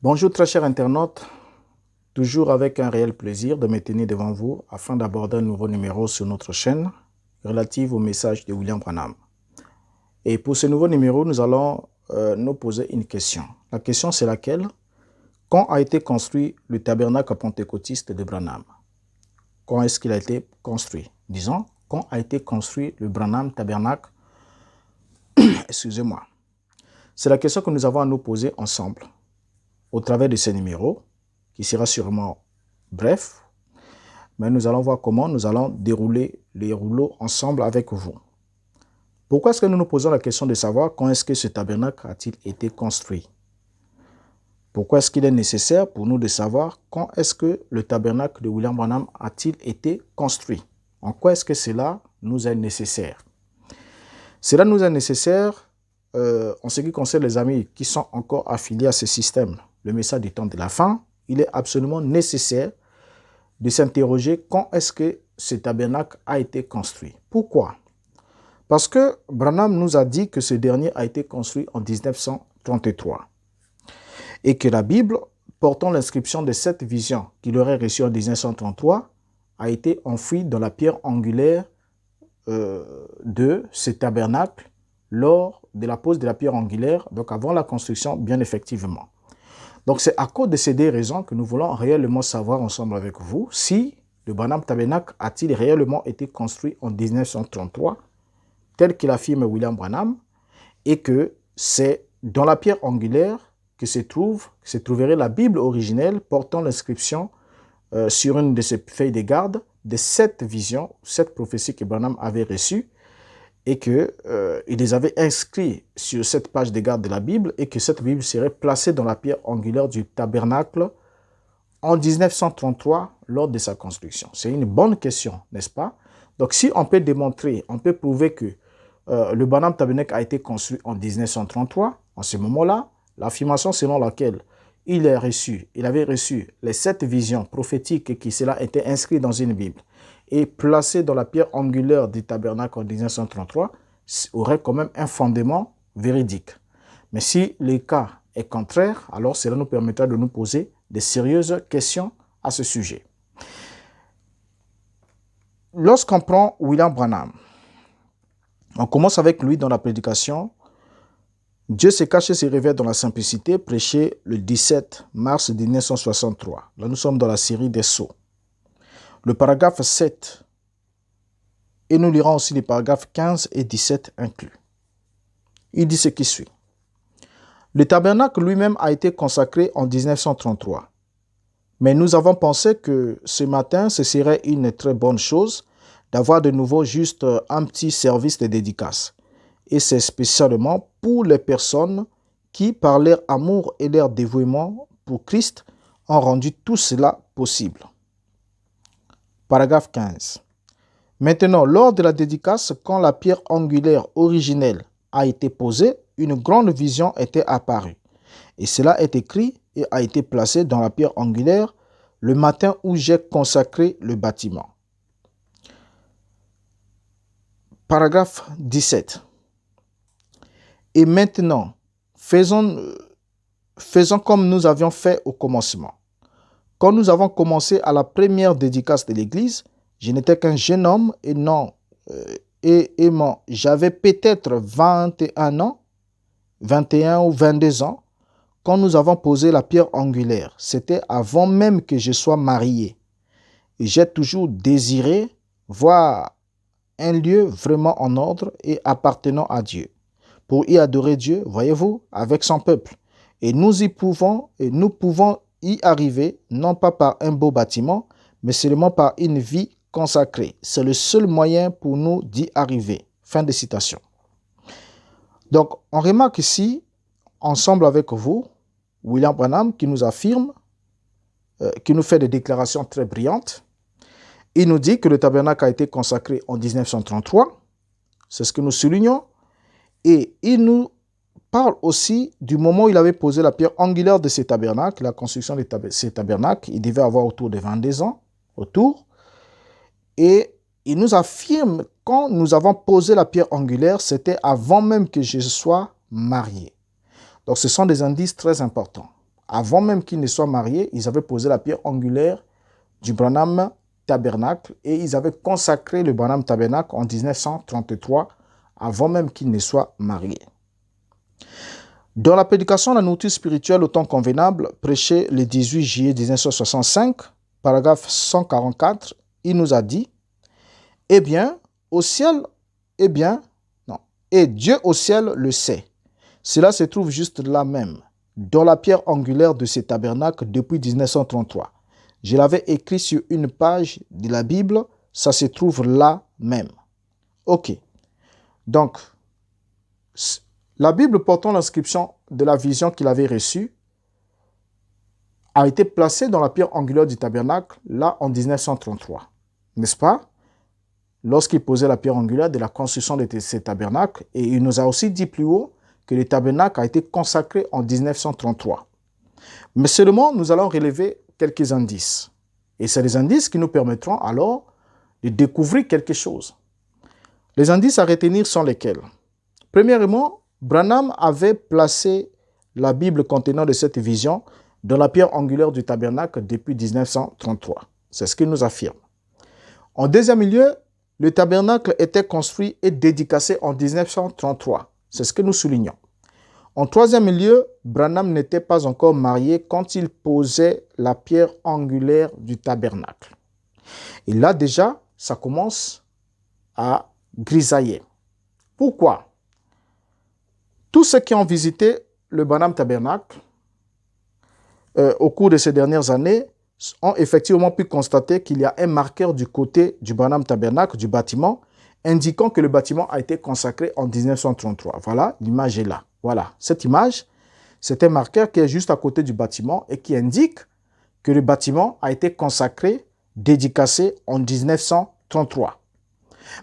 Bonjour très chers internautes, toujours avec un réel plaisir de me tenir devant vous afin d'aborder un nouveau numéro sur notre chaîne relative au message de William Branham. Et pour ce nouveau numéro, nous allons nous poser une question. La question c'est laquelle? Quand a été construit le tabernacle pentecôtiste de Branham? Quand est-ce qu'il a été construit? Disons, quand a été construit le Branham tabernacle? Excusez-moi. C'est la question que nous avons à nous poser ensemble au travers de ce numéro, qui sera sûrement bref, mais nous allons voir comment nous allons dérouler les rouleaux ensemble avec vous. Pourquoi est-ce que nous nous posons la question de savoir quand est-ce que ce tabernacle a-t-il été construit? Pourquoi est-ce qu'il est nécessaire pour nous de savoir quand est-ce que le tabernacle de William Branham a-t-il été construit? En quoi est-ce que cela nous est nécessaire? Cela nous est nécessaire en ce qui concerne les amis qui sont encore affiliés à ce système. Le message du temps de la fin, il est absolument nécessaire de s'interroger quand est-ce que ce tabernacle a été construit. Pourquoi? Parce que Branham nous a dit que ce dernier a été construit en 1933 et que la Bible, portant l'inscription de cette vision qu'il aurait reçue en 1933, a été enfouie dans la pierre angulaire de ce tabernacle lors de la pose de la pierre angulaire, donc avant la construction, bien effectivement. Donc c'est à cause de ces deux raisons que nous voulons réellement savoir ensemble avec vous si le Branham Tabernacle a-t-il réellement été construit en 1933, tel qu'il affirme William Branham, et que c'est dans la pierre angulaire que se trouverait la Bible originelle portant l'inscription sur une de ses feuilles de garde de cette vision, cette prophétie que Branham avait reçue, et qu'il les avait inscrits sur cette page de garde de la Bible et que cette Bible serait placée dans la pierre angulaire du tabernacle en 1933 lors de sa construction. C'est une bonne question, n'est-ce pas? Donc si on peut démontrer, on peut prouver que le Branham Tabernacle a été construit en 1933, en ce moment-là, l'affirmation selon laquelle il avait reçu les 7 visions prophétiques et que cela était inscrit dans une Bible et placé dans la pierre angulaire du tabernacle en 1933, aurait quand même un fondement véridique. Mais si le cas est contraire, alors cela nous permettra de nous poser de sérieuses questions à ce sujet. Lorsqu'on prend William Branham, on commence avec lui dans la prédication. Dieu se cache et se révèle dans la simplicité, prêché le 17 mars 1963. Là, nous sommes dans la série des sceaux. Le paragraphe 7, et nous lirons aussi les paragraphes 15 et 17 inclus. Il dit ce qui suit. Le tabernacle lui-même a été consacré en 1933. Mais nous avons pensé que ce matin, ce serait une très bonne chose d'avoir de nouveau juste un petit service de dédicace. Et c'est spécialement pour les personnes qui, par leur amour et leur dévouement pour Christ, ont rendu tout cela possible. Paragraphe 15. Maintenant, lors de la dédicace, quand la pierre angulaire originelle a été posée, une grande vision était apparue. Et cela est écrit et a été placé dans la pierre angulaire le matin où j'ai consacré le bâtiment. Paragraphe 17. Et maintenant, faisons comme nous avions fait au commencement. Quand nous avons commencé à la première dédicace de l'Église, je n'étais qu'un jeune homme j'avais peut-être 21 ans, 21 ou 22 ans, quand nous avons posé la pierre angulaire. C'était avant même que je sois marié. Et j'ai toujours désiré voir un lieu vraiment en ordre et appartenant à Dieu, pour y adorer Dieu, voyez-vous, avec son peuple. Et nous pouvons y arriver, non pas par un beau bâtiment, mais seulement par une vie consacrée. C'est le seul moyen pour nous d'y arriver. Fin de citation. Donc, on remarque ici, ensemble avec vous, William Branham qui nous affirme, qui nous fait des déclarations très brillantes. Il nous dit que le tabernacle a été consacré en 1933. C'est ce que nous soulignons. Et il nous parle aussi du moment où il avait posé la pierre angulaire de ce tabernacle, la construction de ce tabernacle. Il devait avoir autour de 22 ans, autour. Et il nous affirme, quand nous avons posé la pierre angulaire, c'était avant même que je sois marié. Donc ce sont des indices très importants. avant même qu'ils ne soient mariés, ils avaient posé la pierre angulaire du Branham Tabernacle et ils avaient consacré le Branham Tabernacle en 1933, avant même qu'ils ne soient mariés. Dans la prédication de la nourriture spirituelle au temps convenable, prêchée le 18 juillet 1965, paragraphe 144, il nous a dit « Eh bien, au ciel, eh bien, non, et Dieu au ciel le sait. Cela se trouve juste là même, dans la pierre angulaire de ces tabernacles depuis 1933. Je l'avais écrit sur une page de la Bible, ça se trouve là même. » Ok. Donc, la Bible portant l'inscription de la vision qu'il avait reçue a été placée dans la pierre angulaire du tabernacle, là, en 1933. N'est-ce pas? Lorsqu'il posait la pierre angulaire de la construction de ces tabernacles, et il nous a aussi dit plus haut que le tabernacle a été consacré en 1933. Mais seulement, nous allons relever quelques indices. Et c'est les indices qui nous permettront alors de découvrir quelque chose. Les indices à retenir sont lesquels? Premièrement, Branham avait placé la Bible contenant de cette vision dans la pierre angulaire du tabernacle depuis 1933. C'est ce qu'il nous affirme. En deuxième lieu, le tabernacle était construit et dédicacé en 1933. C'est ce que nous soulignons. En troisième lieu, Branham n'était pas encore marié quand il posait la pierre angulaire du tabernacle. Et là déjà, ça commence à grisailler. Pourquoi? Tous ceux qui ont visité le Branham Tabernacle au cours de ces dernières années ont effectivement pu constater qu'il y a un marqueur du côté du Branham Tabernacle, du bâtiment, indiquant que le bâtiment a été consacré en 1933. Voilà, l'image est là. Voilà, cette image, c'est un marqueur qui est juste à côté du bâtiment et qui indique que le bâtiment a été consacré, dédicacé en 1933.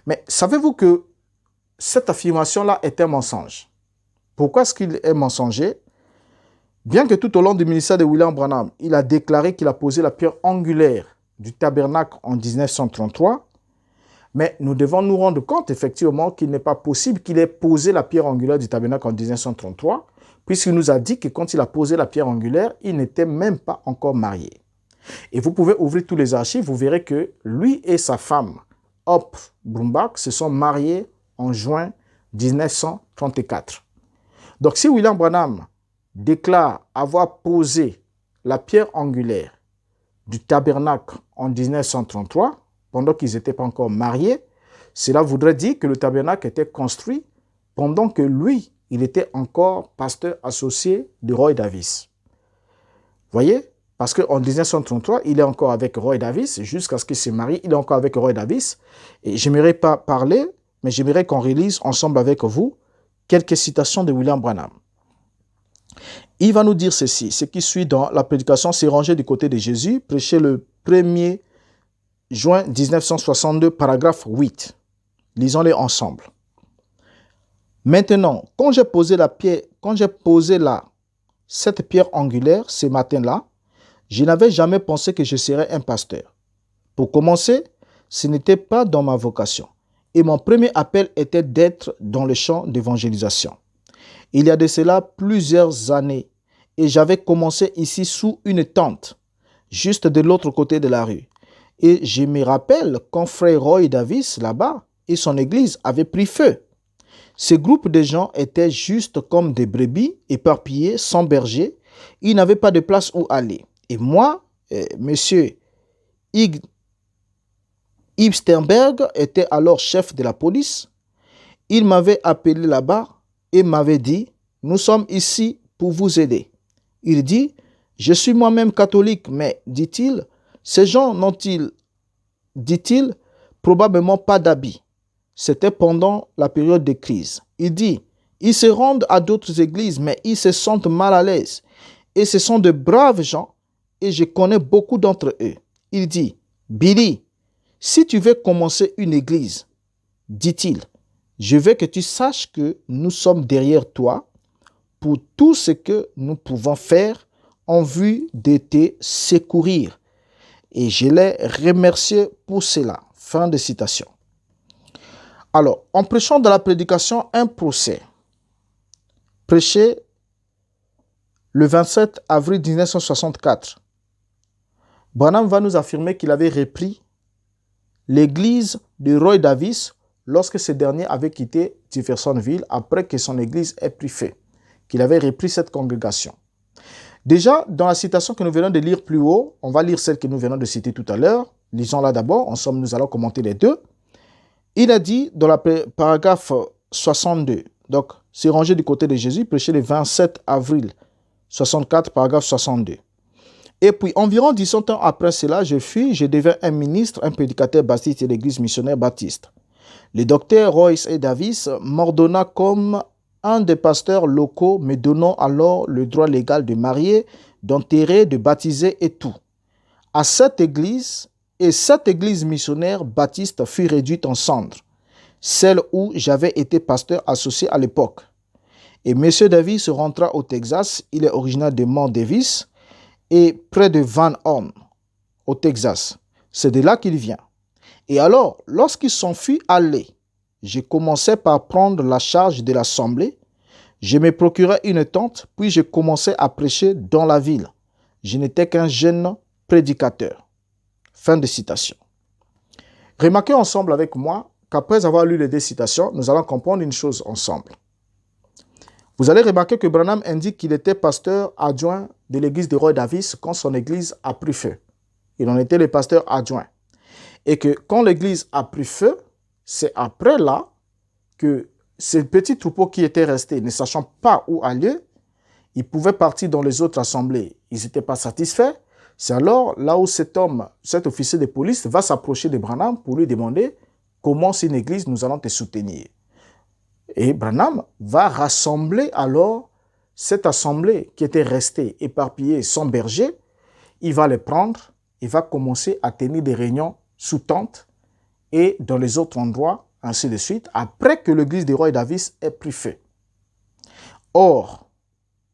Mais savez-vous que cette affirmation-là est un mensonge? Pourquoi est-ce qu'il est mensonger? Bien que tout au long du ministère de William Branham, il a déclaré qu'il a posé la pierre angulaire du tabernacle en 1933, mais nous devons nous rendre compte effectivement qu'il n'est pas possible qu'il ait posé la pierre angulaire du tabernacle en 1933, puisqu'il nous a dit que quand il a posé la pierre angulaire, il n'était même pas encore marié. Et vous pouvez ouvrir tous les archives, vous verrez que lui et sa femme, Hope Brumbach, se sont mariés en juin 1934. Donc si William Branham déclare avoir posé la pierre angulaire du tabernacle en 1933, pendant qu'ils n'étaient pas encore mariés, cela voudrait dire que le tabernacle était construit pendant que lui, il était encore pasteur associé de Roy Davis. Voyez? Parce qu'en 1933, il est encore avec Roy Davis, jusqu'à ce qu'il se marie, il est encore avec Roy Davis. Et je n'aimerais pas parler, mais j'aimerais qu'on relise ensemble avec vous quelques citations de William Branham. Il va nous dire ceci, ce qui suit dans la prédication s'est rangé du côté de Jésus, prêché le 1er juin 1962, paragraphe 8. Lisons-les ensemble. Maintenant, quand j'ai posé cette pierre angulaire ce matin-là, je n'avais jamais pensé que je serais un pasteur. Pour commencer, ce n'était pas dans ma vocation. Et mon premier appel était d'être dans le champ d'évangélisation. Il y a de cela plusieurs années, et j'avais commencé ici sous une tente, juste de l'autre côté de la rue. Et je me rappelle quand frère Roy Davis, là-bas, et son église avaient pris feu. Ce groupe de gens étaient juste comme des brebis éparpillées, sans berger. Ils n'avaient pas de place où aller. Et moi, monsieur Yves Sternberg était alors chef de la police. Il m'avait appelé là-bas et m'avait dit, « Nous sommes ici pour vous aider. » Il dit, « Je suis moi-même catholique, mais, dit-il, ces gens n'ont-ils, dit-il, probablement pas d'habits. » C'était pendant la période de crise. Il dit, « Ils se rendent à d'autres églises, mais ils se sentent mal à l'aise. Et ce sont de braves gens, et je connais beaucoup d'entre eux. » Il dit, « Billy, si tu veux commencer une église, dit-il, je veux que tu saches que nous sommes derrière toi pour tout ce que nous pouvons faire en vue de te secourir. Et je l'ai remercié pour cela. » Fin de citation. Alors, en prêchant dans la prédication un procès, prêché le 27 avril 1964, Branham va nous affirmer qu'il avait repris l'église de Roy Davis lorsque ce dernier avait quitté Jeffersonville après que son église ait pris feu, qu'il avait repris cette congrégation. Déjà, dans la citation que nous venons de lire plus haut, on va lire celle que nous venons de citer tout à l'heure. Lisons-la d'abord, en somme, nous allons commenter les deux. Il a dit dans le paragraphe 62, donc c'est rangé du côté de Jésus, prêché le 27 avril 64, paragraphe 62. Et puis, environ 17 ans après cela, je devins un ministre, un prédicateur baptiste de l'église missionnaire baptiste. Le docteur Royce A. Davis m'ordonna comme un des pasteurs locaux, me donnant alors le droit légal de marier, d'enterrer, de baptiser et tout. À cette église missionnaire baptiste fut réduite en cendres, celle où j'avais été pasteur associé à l'époque. Et M. Davis rentra au Texas, il est originaire de Mount Davis, et près de Van Horn, au Texas. C'est de là qu'il vient. Et alors, lorsqu'il s'en fut allé, j'ai commencé par prendre la charge de l'assemblée. Je me procurais une tente, puis je commençais à prêcher dans la ville. Je n'étais qu'un jeune prédicateur. Fin de citation. Remarquez ensemble avec moi qu'après avoir lu les deux citations, nous allons comprendre une chose ensemble. Vous allez remarquer que Branham indique qu'il était pasteur adjoint de l'église de Roy Davis quand son église a pris feu. Il en était le pasteur adjoint. Et que quand l'église a pris feu, c'est après là que ces petits troupeaux qui étaient restés, ne sachant pas où aller, ils pouvaient partir dans les autres assemblées. Ils n'étaient pas satisfaits. C'est alors là où cet homme, cet officier de police, va s'approcher de Branham pour lui demander comment c'est une église, nous allons te soutenir. Et Branham va rassembler alors cette assemblée qui était restée éparpillée sans berger. Il va les prendre, il va commencer à tenir des réunions sous tente et dans les autres endroits, ainsi de suite, après que l'église de Roy Davis ait pris feu. Or,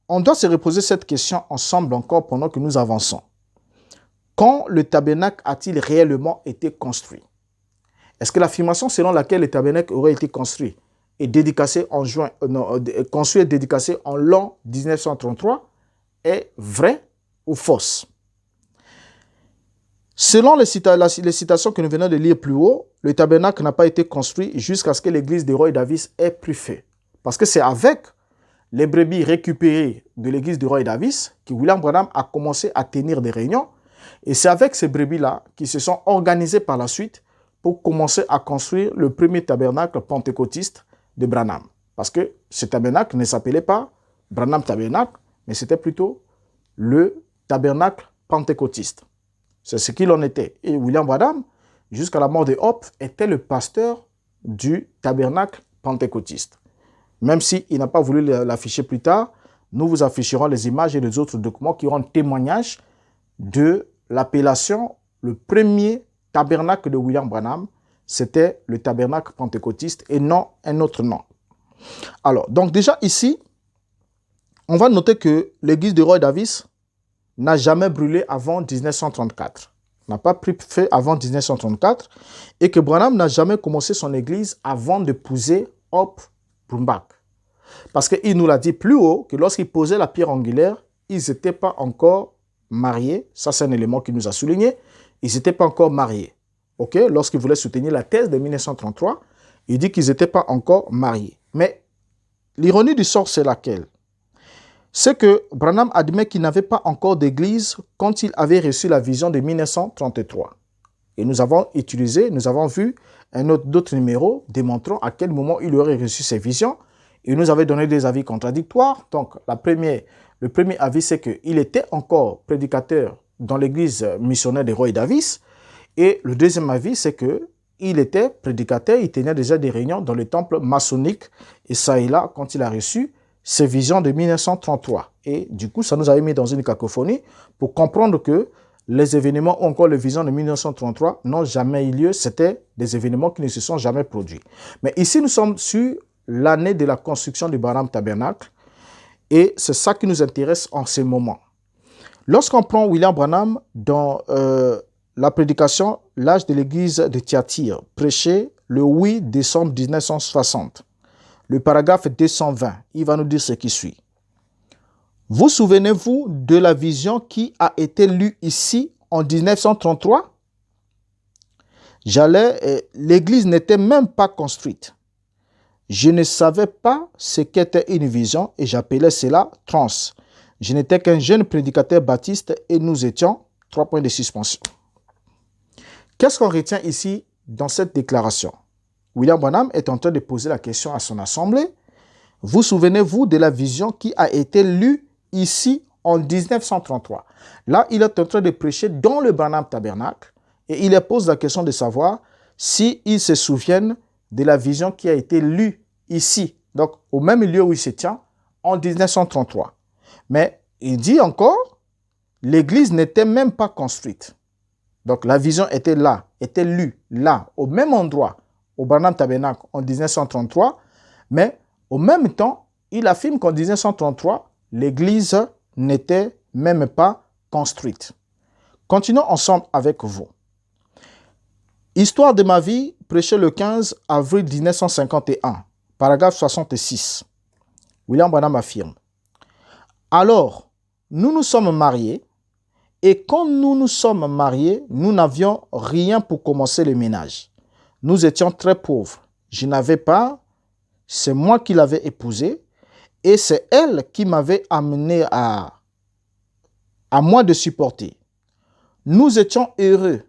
on doit se reposer cette question ensemble encore pendant que nous avançons. Quand le tabernacle a-t-il réellement été construit? Est-ce que l'affirmation selon laquelle le tabernacle aurait été construit et dédicacé construit et dédicacé en l'an 1933 est vraie ou fausse? Selon les citations que nous venons de lire plus haut, le tabernacle n'a pas été construit jusqu'à ce que l'église de Roy Davis ait pris feu. Parce que c'est avec les brebis récupérées de l'église de Roy Davis que William Branham a commencé à tenir des réunions. Et c'est avec ces brebis-là qui se sont organisées par la suite pour commencer à construire le premier tabernacle pentecôtiste de Branham. Parce que ce tabernacle ne s'appelait pas Branham Tabernacle, mais c'était plutôt le tabernacle pentecôtiste. C'est ce qu'il en était. Et William Branham, jusqu'à la mort de Hope, était le pasteur du tabernacle pentecôtiste. Même s'il n'a pas voulu l'afficher plus tard, nous vous afficherons les images et les autres documents qui rendent témoignage de l'appellation, le premier tabernacle de William Branham, c'était le tabernacle pentecôtiste et non un autre nom. Alors, donc déjà ici, on va noter que l'église de Roy Davis n'a jamais brûlé avant 1934. N'a pas pris feu avant 1934 et que Branham n'a jamais commencé son église avant d'épouser Hope Brumbach. Parce qu'il nous l'a dit plus haut que lorsqu'il posait la pierre angulaire, ils n'étaient pas encore mariés. Ça, c'est un élément qu'il nous a souligné. Ils n'étaient pas encore mariés. Ok, lorsqu'il voulait soutenir la thèse de 1933, il dit qu'ils n'étaient pas encore mariés. Mais l'ironie du sort, c'est laquelle? C'est que Branham admet qu'il n'avait pas encore d'église quand il avait reçu la vision de 1933. Et nous avons vu d'autres numéros démontrant à quel moment il aurait reçu ces visions. Il nous avait donné des avis contradictoires. Donc, le premier avis, c'est qu'il était encore prédicateur dans l'église missionnaire de Roy Davis. Et le deuxième avis, c'est qu'il était prédicateur, il tenait déjà des réunions dans le temple maçonnique. Et ça et là, quand il a reçu ces visions de 1933. Et du coup, ça nous avait mis dans une cacophonie pour comprendre que les événements ou encore les visions de 1933 n'ont jamais eu lieu. C'était des événements qui ne se sont jamais produits. Mais ici, nous sommes sur l'année de la construction du Branham Tabernacle. Et c'est ça qui nous intéresse en ce moment. Lorsqu'on prend William Branham dans la prédication, l'âge de l'église de Thyatire, prêché le 8 décembre 1960, le paragraphe 220, il va nous dire ce qui suit. Vous souvenez-vous de la vision qui a été lue ici en 1933? L'église n'était même pas construite. Je ne savais pas ce qu'était une vision et j'appelais cela transe. Je n'étais qu'un jeune prédicateur baptiste et nous étions 3 points de suspension. Qu'est-ce qu'on retient ici dans cette déclaration? William Branham est en train de poser la question à son assemblée. Vous souvenez-vous de la vision qui a été lue ici en 1933? Là, il est en train de prêcher dans le Branham Tabernacle et il pose la question de savoir s'ils se souviennent de la vision qui a été lue ici, donc au même lieu où il se tient, en 1933. Mais il dit encore, l'église n'était même pas construite. Donc la vision était là, était lue là, au même endroit, au Branham Tabernacle en 1933, mais au même temps, il affirme qu'en 1933, l'église n'était même pas construite. Continuons ensemble avec vous. Histoire de ma vie, prêché le 15 avril 1951, paragraphe 66. William Branham affirme. Alors, nous nous sommes mariés, et quand nous nous sommes mariés, nous n'avions rien pour commencer le ménage. Nous étions très pauvres. Je n'avais pas, c'est moi qui l'avais épousée, et c'est elle qui m'avait amené à moi de supporter. Nous étions heureux,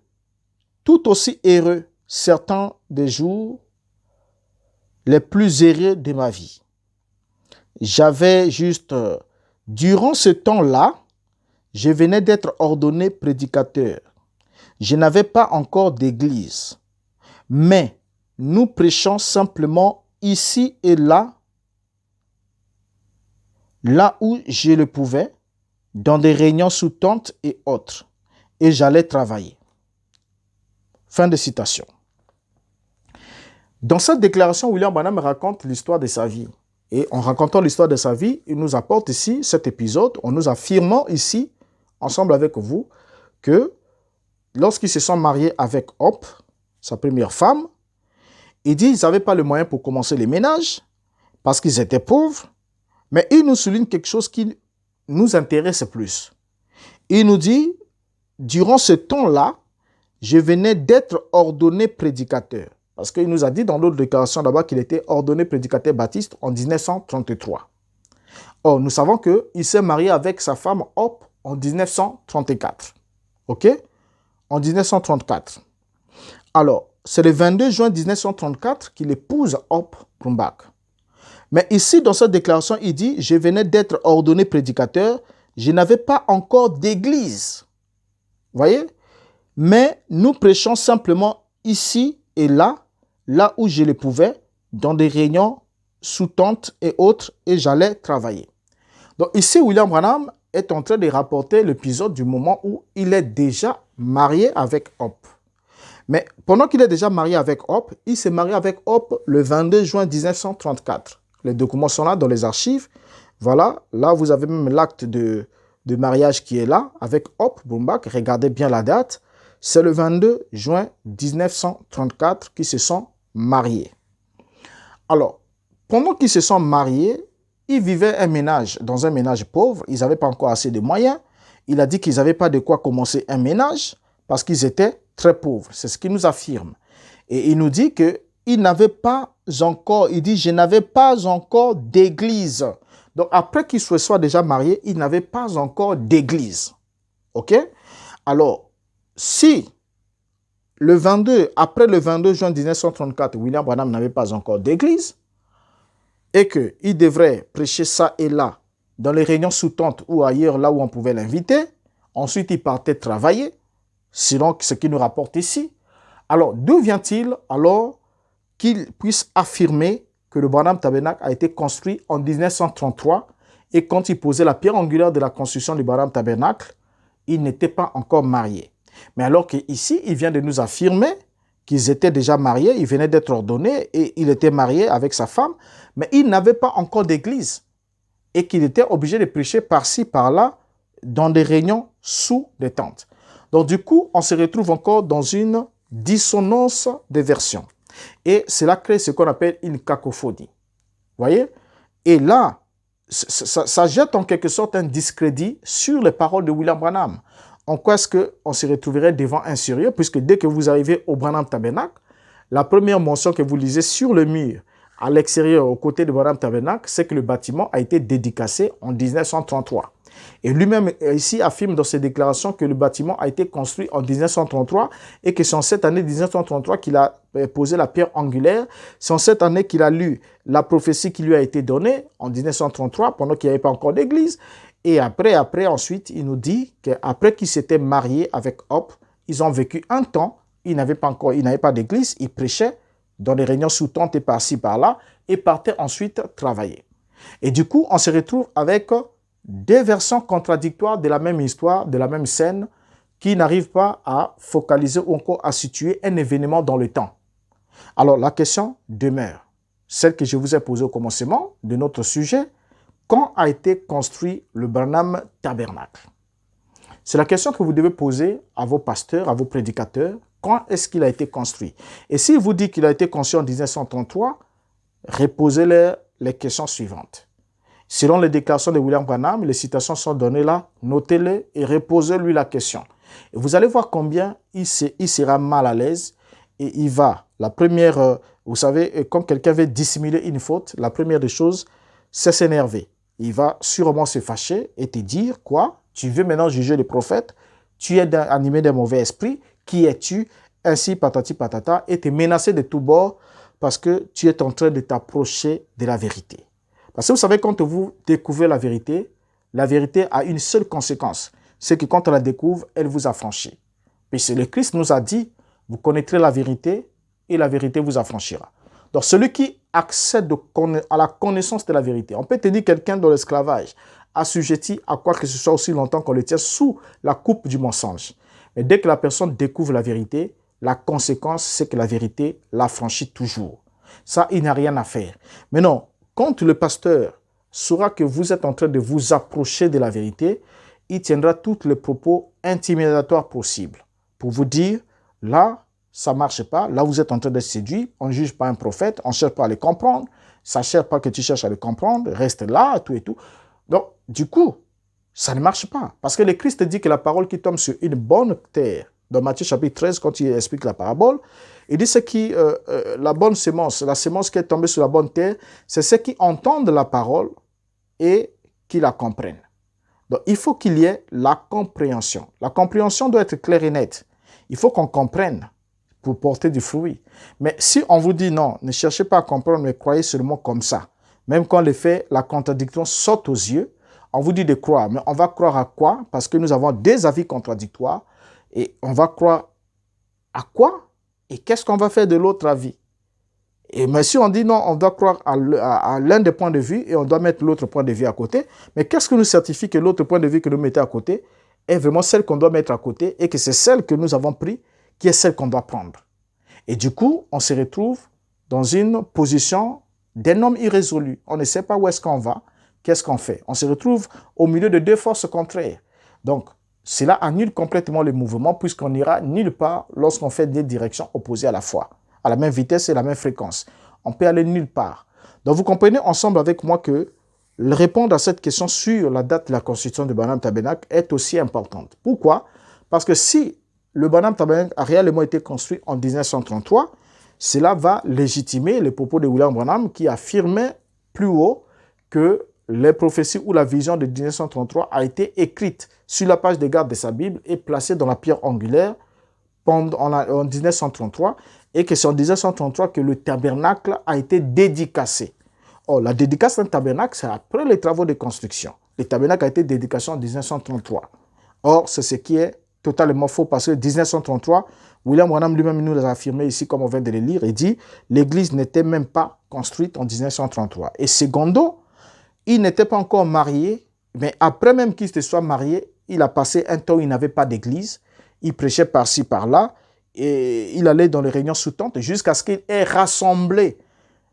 tout aussi heureux, certains des jours les plus heureux de ma vie. J'avais juste, durant ce temps-là, je venais d'être ordonné prédicateur. Je n'avais pas encore d'église, mais nous prêchons simplement ici et là où je le pouvais, dans des réunions sous tente et autres, et j'allais travailler. Fin de citation. Dans cette déclaration, William Branham raconte l'histoire de sa vie. Et en racontant l'histoire de sa vie, il nous apporte ici cet épisode, en nous affirmant ici, ensemble avec vous, que lorsqu'ils se sont mariés avec Hope, sa première femme, il dit qu'ils n'avaient pas le moyen pour commencer les ménages, parce qu'ils étaient pauvres, mais il nous souligne quelque chose qui nous intéresse plus. Il nous dit, durant ce temps-là, je venais d'être ordonné prédicateur. Parce qu'il nous a dit dans l'autre déclaration là-bas qu'il était ordonné prédicateur baptiste en 1933. Or, nous savons qu'il s'est marié avec sa femme Hope en 1934. OK? En 1934. Alors, c'est le 22 juin 1934 qu'il épouse Hope Brumbach. Mais ici, dans cette déclaration, il dit « Je venais d'être ordonné prédicateur, je n'avais pas encore d'église. » Vous voyez? Mais nous prêchons simplement ici et là où je le pouvais, dans des réunions sous tente et autres, et j'allais travailler. Donc ici, William Branham est en train de rapporter l'épisode du moment où il est déjà marié avec Hope. Mais pendant qu'il est déjà marié avec Hope, il s'est marié avec Hope le 22 juin 1934. Les documents sont là dans les archives. Voilà, là vous avez même l'acte de mariage qui est là avec Hope Brumbach. Regardez bien la date. C'est le 22 juin 1934 qu'ils se sont mariés. Alors, pendant qu'ils se sont mariés, ils vivaient dans un ménage pauvre. Ils n'avaient pas encore assez de moyens. Il a dit qu'ils n'avaient pas de quoi commencer un ménage parce qu'ils étaient très pauvres. C'est ce qu'il nous affirme. Et il nous dit qu'il n'avait pas encore, il dit, je n'avais pas encore d'église. Donc, après qu'ils se soient déjà mariés, il n'avait pas encore d'église. OK? Alors, si après le 22 juin 1934, William Branham n'avait pas encore d'église et qu'il devrait prêcher ça et là, dans les réunions sous tente ou ailleurs, là où on pouvait l'inviter, ensuite il partait travailler, selon ce qu'il nous rapporte ici. Alors, d'où vient-il alors qu'il puisse affirmer que le Branham Tabernacle a été construit en 1933 et quand il posait la pierre angulaire de la construction du Branham Tabernacle, il n'était pas encore marié. Mais alors qu'ici, il vient de nous affirmer qu'ils étaient déjà mariés, il venait d'être ordonné et il était marié avec sa femme, mais il n'avait pas encore d'église et qu'il était obligé de prêcher par-ci, par-là, dans des réunions sous des tentes. Donc du coup, on se retrouve encore dans une dissonance des versions. Et cela crée ce qu'on appelle une cacophonie. Vous voyez? Et là, ça jette en quelque sorte un discrédit sur les paroles de William Branham. En quoi est-ce qu'on se retrouverait devant un sérieux, puisque dès que vous arrivez au Branham Tabernacle, la première mention que vous lisez sur le mur, à l'extérieur, aux côtés de Branham Tabernacle, c'est que le bâtiment a été dédicacé en 1933. Et lui-même ici affirme dans ses déclarations que le bâtiment a été construit en 1933 et que c'est en cette année 1933 qu'il a posé la pierre angulaire. C'est en cette année qu'il a lu la prophétie qui lui a été donnée en 1933 pendant qu'il n'y avait pas encore d'église. Et après, ensuite, il nous dit qu'après qu'il s'était marié avec Hope, ils ont vécu un temps, il n'avait pas d'église, il prêchait dans les réunions sous tente et par-ci, par-là, et partait ensuite travailler. Et du coup, on se retrouve avec deux versions contradictoires de la même histoire, de la même scène, qui n'arrivent pas à focaliser ou encore à situer un événement dans le temps. Alors, la question demeure, celle que je vous ai posée au commencement de notre sujet: quand a été construit le Branham Tabernacle? C'est la question que vous devez poser à vos pasteurs, à vos prédicateurs. Quand est-ce qu'il a été construit? Et s'il vous dit qu'il a été construit en 1933, reposez-leur les questions suivantes. Selon les déclarations de William Branham, les citations sont données là, notez-les et reposez-lui la question. Et vous allez voir combien il sera mal à l'aise et il va. La première, vous savez, quand quelqu'un veut dissimuler une faute, la première des choses, c'est s'énerver. Il va sûrement se fâcher et te dire quoi? Tu veux maintenant juger les prophètes? Tu es animé d'un mauvais esprit? Qui es-tu? Ainsi, patati patata, et te menacer de tous bords parce que tu es en train de t'approcher de la vérité. Parce que vous savez, quand vous découvrez la vérité a une seule conséquence. C'est que quand on la découvre, elle vous affranchit. Puisque le Christ nous a dit, vous connaîtrez la vérité et la vérité vous affranchira. Donc celui qui accède à la connaissance de la vérité, on peut tenir quelqu'un dans l'esclavage, assujetti à quoi que ce soit aussi longtemps qu'on le tient sous la coupe du mensonge. Mais dès que la personne découvre la vérité, la conséquence, c'est que la vérité l'affranchit toujours. Ça, il n'y a rien à faire. Mais non, quand le pasteur saura que vous êtes en train de vous approcher de la vérité, il tiendra tous les propos intimidatoires possibles pour vous dire, là, ça ne marche pas, là, vous êtes en train de séduire, on ne juge pas un prophète, on ne cherche pas à le comprendre, ça ne cherche pas que tu cherches à le comprendre, reste là, tout et tout. Donc, du coup, ça ne marche pas. Parce que le Christ dit que la parole qui tombe sur une bonne terre, dans Matthieu chapitre 13, quand il explique la parabole, il dit la bonne sémence, la sémence qui est tombée sur la bonne terre, c'est ceux qui entendent la parole et qui la comprennent. Donc, il faut qu'il y ait la compréhension. La compréhension doit être claire et nette. Il faut qu'on comprenne pour porter du fruit. Mais si on vous dit non, ne cherchez pas à comprendre, mais croyez seulement comme ça. Même quand les faits, la contradiction saute aux yeux, on vous dit de croire. Mais on va croire à quoi? Parce que nous avons des avis contradictoires. Et on va croire à quoi? Et qu'est-ce qu'on va faire de l'autre avis? Et mais si on dit non, on doit croire à l'un des points de vue et on doit mettre l'autre point de vue à côté. Mais qu'est-ce que nous certifie que l'autre point de vue que nous mettons à côté est vraiment celle qu'on doit mettre à côté et que c'est celle que nous avons prise qui est celle qu'on doit prendre? Et du coup, on se retrouve dans une position d'un homme irrésolu. On ne sait pas où est-ce qu'on va, qu'est-ce qu'on fait. On se retrouve au milieu de deux forces contraires. Donc, cela annule complètement le mouvement puisqu'on n'ira nulle part lorsqu'on fait des directions opposées à la fois, à la même vitesse et la même fréquence. On peut aller nulle part. Donc, vous comprenez ensemble avec moi que répondre à cette question sur la date de la constitution du Branham Tabernacle est aussi importante. Pourquoi? Parce que si le Branham Tabernacle a réellement été construit en 1933, cela va légitimer les propos de William Branham qui affirmait plus haut que les prophéties ou la vision de 1933 a été écrite sur la page de garde de sa Bible et placée dans la pierre angulaire en 1933 et que c'est en 1933 que le tabernacle a été dédicacé. Or, la dédicace d'un tabernacle, c'est après les travaux de construction. Le tabernacle a été dédicacé en 1933. Or, c'est ce qui est totalement faux parce que 1933, William Branham lui-même nous l'a affirmé ici comme on vient de le lire et dit l'église n'était même pas construite en 1933. Et secondo, il n'était pas encore marié, mais après même qu'il se soit marié, il a passé un temps où il n'avait pas d'église, il prêchait par-ci, par-là, et il allait dans les réunions sous tente jusqu'à ce qu'il ait rassemblé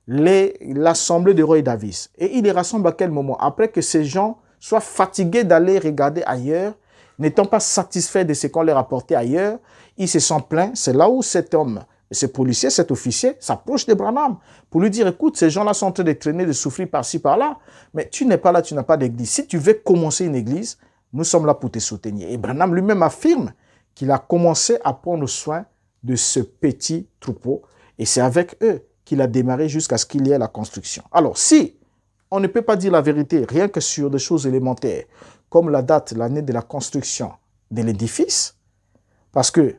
l'assemblée de Roy Davis. Et il les rassemble à quel moment? Après que ces gens soient fatigués d'aller regarder ailleurs, n'étant pas satisfaits de ce qu'on leur apportait ailleurs, ils se sont plaints. C'est là où cet homme Et ce policier, cet officier, s'approche de Branham pour lui dire, écoute, ces gens-là sont en train de traîner, de souffrir par-ci, par-là, mais tu n'es pas là, tu n'as pas d'église. Si tu veux commencer une église, nous sommes là pour te soutenir. Et Branham lui-même affirme qu'il a commencé à prendre soin de ce petit troupeau, et c'est avec eux qu'il a démarré jusqu'à ce qu'il y ait la construction. Alors, si on ne peut pas dire la vérité rien que sur des choses élémentaires, comme la date, l'année de la construction de l'édifice, parce que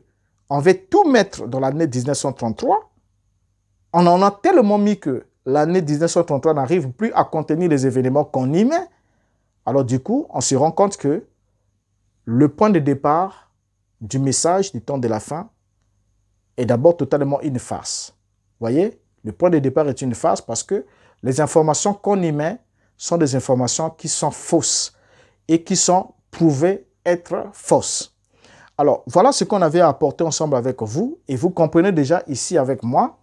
on veut tout mettre dans l'année 1933, on en a tellement mis que l'année 1933 n'arrive plus à contenir les événements qu'on y met. Alors du coup, on se rend compte que le point de départ du message du temps de la fin est d'abord totalement une farce. Vous voyez, le point de départ est une farce parce que les informations qu'on y met sont des informations qui sont fausses et qui sont prouvées être fausses. Alors, voilà ce qu'on avait à apporter ensemble avec vous. Et vous comprenez déjà ici avec moi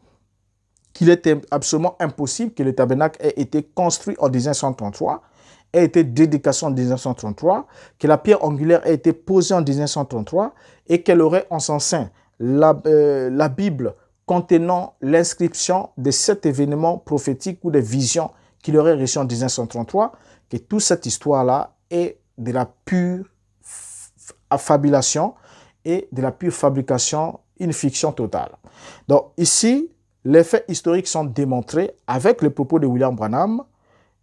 qu'il était absolument impossible que le tabernacle ait été construit en 1933, ait été dédicacé en 1933, que la pierre angulaire ait été posée en 1933 et qu'elle aurait en son sein la Bible contenant l'inscription de cet événement prophétique ou des visions qu'il aurait reçues en 1933, que toute cette histoire-là est de la pure affabulation et de la pure fabrication, une fiction totale. Donc ici, les faits historiques sont démontrés avec le propos de William Branham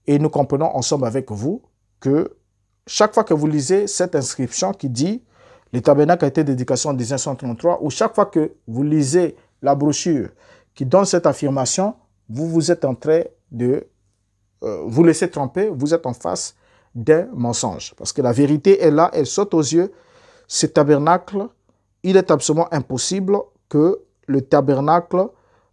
et nous comprenons ensemble avec vous que chaque fois que vous lisez cette inscription qui dit « Le tabernacle a été dédicacé en 1933 » ou chaque fois que vous lisez la brochure qui donne cette affirmation, vous êtes en train de vous laisser tromper, vous êtes en face d'un mensonge. Parce que la vérité est là, elle saute aux yeux. Ce tabernacle, il est absolument impossible que le tabernacle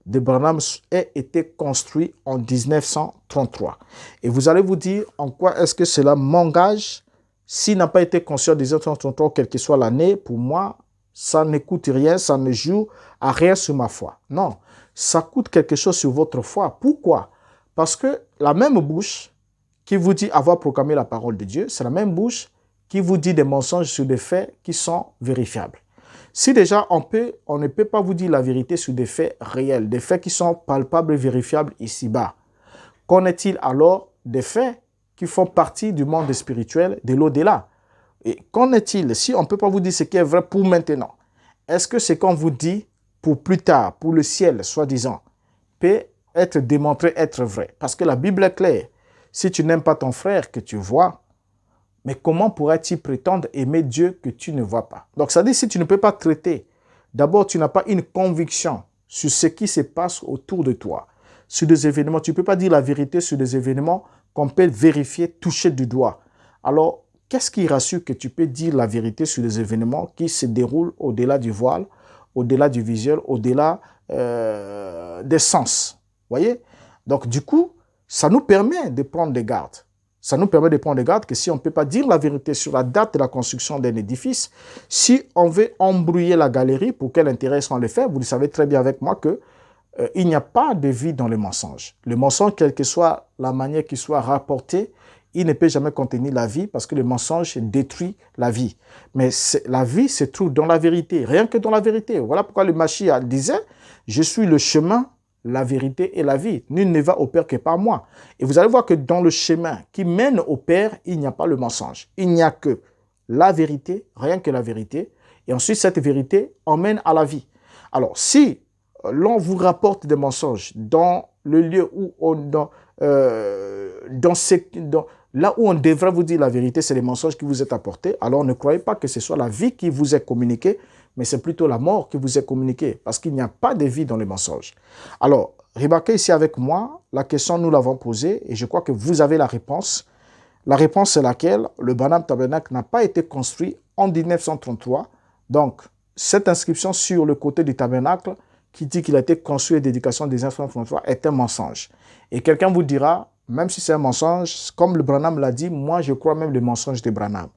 de Branham ait été construit en 1933. Et vous allez vous dire en quoi est-ce que cela m'engage s'il n'a pas été construit en 1933, quelle que soit l'année. Pour moi, ça ne coûte rien, ça ne joue à rien sur ma foi. Non, ça coûte quelque chose sur votre foi. Pourquoi? Parce que la même bouche qui vous dit avoir proclamé la parole de Dieu, c'est la même bouche qui vous dit des mensonges sur des faits qui sont vérifiables. Si déjà on ne peut pas vous dire la vérité sur des faits réels, des faits qui sont palpables et vérifiables ici-bas, qu'en est-il alors des faits qui font partie du monde spirituel de l'au-delà? Et qu'en est-il si on ne peut pas vous dire ce qui est vrai pour maintenant? Est-ce que ce qu'on vous dit pour plus tard, pour le ciel, soi-disant, peut être démontré être vrai? Parce que la Bible est claire. Si tu n'aimes pas ton frère que tu vois, mais comment pourrais-tu prétendre aimer Dieu que tu ne vois pas? Donc, ça dit, si tu ne peux pas traiter, d'abord, tu n'as pas une conviction sur ce qui se passe autour de toi, sur des événements. Tu ne peux pas dire la vérité sur des événements qu'on peut vérifier, toucher du doigt. Alors, qu'est-ce qui rassure que tu peux dire la vérité sur des événements qui se déroulent au-delà du voile, au-delà du visuel, au-delà des sens? Vous voyez? Donc, du coup, ça nous permet de prendre des gardes. Ça nous permet de prendre des gardes que si on ne peut pas dire la vérité sur la date de la construction d'un édifice, si on veut embrouiller la galerie, pour quel intérêt sont les faits, vous le savez très bien avec moi que il n'y a pas de vie dans le mensonge. Le mensonge, quelle que soit la manière qu'il soit rapporté, il ne peut jamais contenir la vie parce que le mensonge détruit la vie. Mais la vie se trouve dans la vérité, rien que dans la vérité. Voilà pourquoi le Mashiach disait « Je suis le chemin, la vérité et la vie. Nul ne va au Père que par moi. » Et vous allez voir que dans le chemin qui mène au Père, il n'y a pas le mensonge. Il n'y a que la vérité, rien que la vérité. Et ensuite, cette vérité emmène à la vie. Alors, si l'on vous rapporte des mensonges dans le lieu où là où on devrait vous dire la vérité, c'est les mensonges qui vous est apportés, alors ne croyez pas que ce soit la vie qui vous est communiquée, mais c'est plutôt la mort qui vous est communiquée, parce qu'il n'y a pas de vie dans les mensonges. Alors, remarquez ici avec moi, la question nous l'avons posée, et je crois que vous avez la réponse. La réponse est laquelle? Le Branham Tabernacle n'a pas été construit en 1933, donc cette inscription sur le côté du tabernacle qui dit qu'il a été construit et dédication en 1933 est un mensonge. Et quelqu'un vous dira, même si c'est un mensonge, comme le Branham l'a dit, moi je crois même le mensonge de Branham.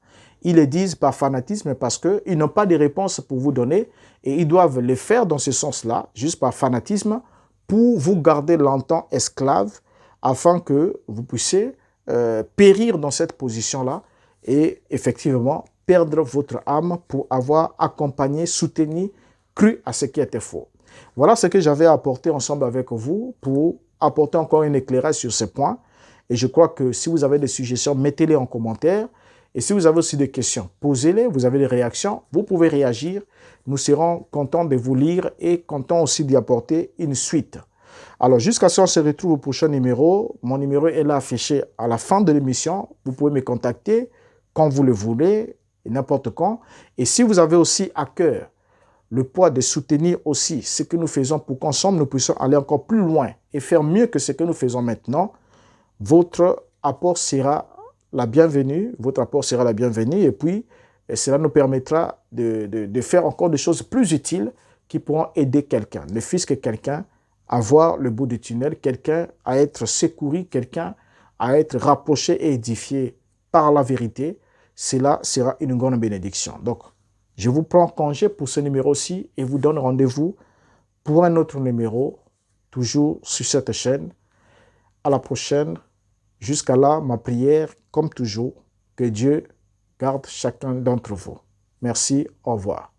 Ils le disent par fanatisme parce qu'ils n'ont pas de réponse pour vous donner et ils doivent le faire dans ce sens-là, juste par fanatisme, pour vous garder longtemps esclave afin que vous puissiez périr dans cette position-là et effectivement perdre votre âme pour avoir accompagné, soutenu, cru à ce qui était faux. Voilà ce que j'avais à apporter ensemble avec vous pour apporter encore un éclairage sur ces points. Et je crois que si vous avez des suggestions, mettez-les en commentaire. Et si vous avez aussi des questions, posez-les. Vous avez des réactions, vous pouvez réagir. Nous serons contents de vous lire et contents aussi d'y apporter une suite. Alors, jusqu'à ce qu'on se retrouve au prochain numéro. Mon numéro est là affiché à la fin de l'émission. Vous pouvez me contacter quand vous le voulez, n'importe quand. Et si vous avez aussi à cœur le poids de soutenir aussi ce que nous faisons pour qu'ensemble nous puissions aller encore plus loin et faire mieux que ce que nous faisons maintenant, votre apport sera la bienvenue. Votre apport sera la bienvenue et puis cela nous permettra de faire encore des choses plus utiles qui pourront aider quelqu'un, ne fût-ce que quelqu'un à voir le bout du tunnel, quelqu'un à être secouru, quelqu'un à être rapproché et édifié par la vérité. Cela sera une grande bénédiction. Donc, je vous prends congé pour ce numéro-ci et vous donne rendez-vous pour un autre numéro, toujours sur cette chaîne. À la prochaine. Jusqu'à là, ma prière, comme toujours, que Dieu garde chacun d'entre vous. Merci, au revoir.